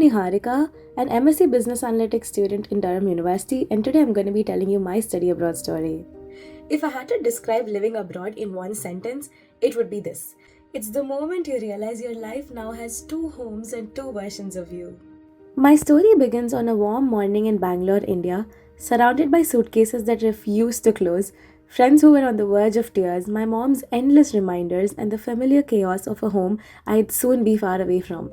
Niharika, an MSc Business Analytics student in Durham University, and today I'm going to be telling you my study abroad story. If I had to describe living abroad in one sentence, it would be this: it's the moment you realize your life now has two homes and two versions of you. My story begins on a warm morning in Bangalore, India, surrounded by suitcases that refused to close, friends who were on the verge of tears, my mom's endless reminders, and the familiar chaos of a home I'd soon be far away from.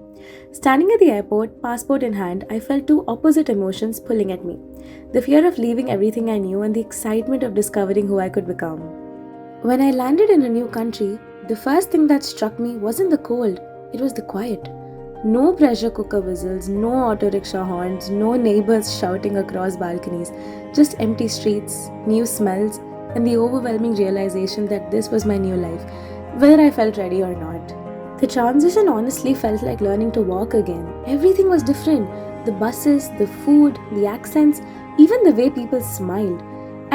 Standing at the airport, passport in hand, I felt two opposite emotions pulling at me: the fear of leaving everything I knew and the excitement of discovering who I could become. When I landed in a new country, the first thing that struck me wasn't the cold, it was the quiet. No pressure cooker whistles, no auto rickshaw horns, no neighbors shouting across balconies, just empty streets, new smells, and the overwhelming realization that this was my new life, whether I felt ready or not. The transition honestly felt like learning to walk again. Everything was different: the buses, the food, the accents, even the way people smiled.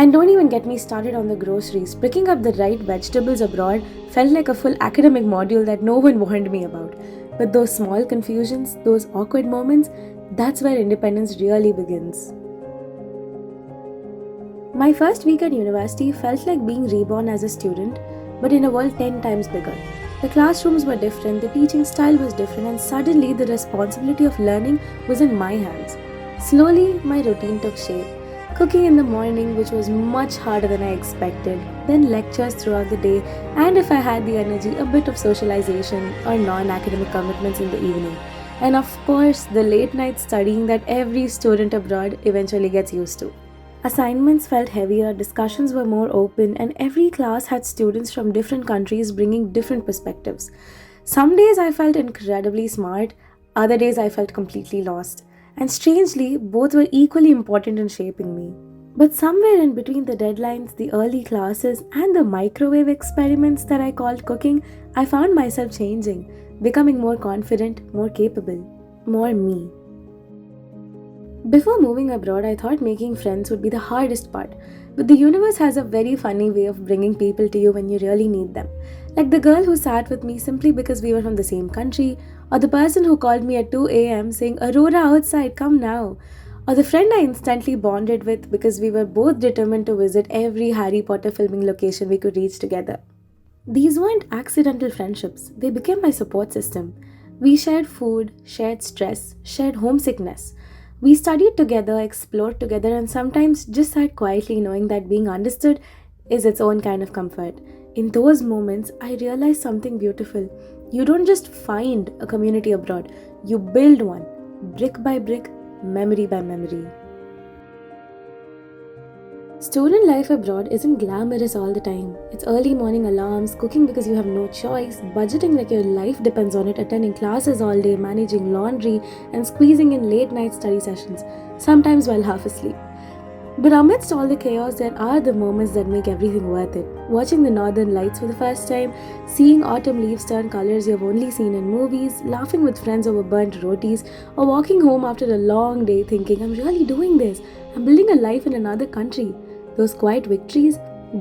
And don't even get me started on the groceries. Picking up the right vegetables abroad felt like a full academic module that no one warned me about. But those small confusions, those awkward moments, that's where independence really begins. My first week at university felt like being reborn as a student, but in a world 10 times bigger. The classrooms were different, the teaching style was different, and suddenly the responsibility of learning was in my hands. Slowly, my routine took shape. Cooking in the morning, which was much harder than I expected, then lectures throughout the day, and if I had the energy, a bit of socialization or non academic commitments in the evening. And of course, the late night studying that every student abroad eventually gets used to. Assignments felt heavier, discussions were more open, and every class had students from different countries bringing different perspectives. Some days I felt incredibly smart, other days I felt completely lost. And strangely, both were equally important in shaping me. But somewhere in between the deadlines, the early classes, and the microwave experiments that I called cooking, I found myself changing, becoming more confident, more capable, more me. Before moving abroad, I thought making friends would be the hardest part. But the universe has a very funny way of bringing people to you when you really need them. Like the girl who sat with me simply because we were from the same country, or the person who called me at 2 a.m. saying, "Aurora outside, come now." Or the friend I instantly bonded with because we were both determined to visit every Harry Potter filming location we could reach together. These weren't accidental friendships, they became my support system. We shared food, shared stress, shared homesickness. We studied together, explored together, and sometimes just sat quietly knowing that being understood is its own kind of comfort. In those moments, I realized something beautiful. You don't just find a community abroad, you build one, brick by brick, memory by memory. Student life abroad isn't glamorous all the time. It's early morning alarms, cooking because you have no choice, budgeting like your life depends on it, attending classes all day, managing laundry, and squeezing in late night study sessions, sometimes while half asleep. But amidst all the chaos, there are the moments that make everything worth it. Watching the northern lights for the first time, seeing autumn leaves turn colors you've only seen in movies, laughing with friends over burnt rotis, or walking home after a long day thinking, "I'm really doing this. I'm building a life in another country." Those quiet victories,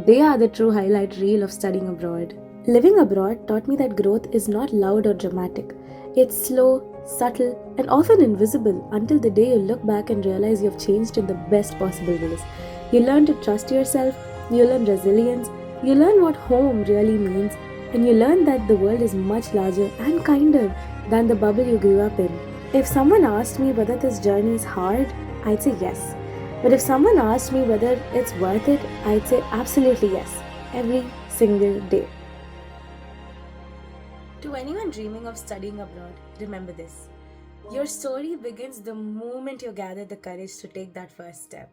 they are the true highlight reel of studying abroad. Living abroad taught me that growth is not loud or dramatic. It's slow, subtle, and often invisible until the day you look back and realize you've changed in the best possible ways. You learn to trust yourself, you learn resilience, you learn what home really means, and you learn that the world is much larger and kinder than the bubble you grew up in. If someone asked me whether this journey is hard, I'd say yes. But if someone asked me whether it's worth it, I'd say absolutely yes, every single day. To anyone dreaming of studying abroad, remember this: your story begins the moment you gather the courage to take that first step.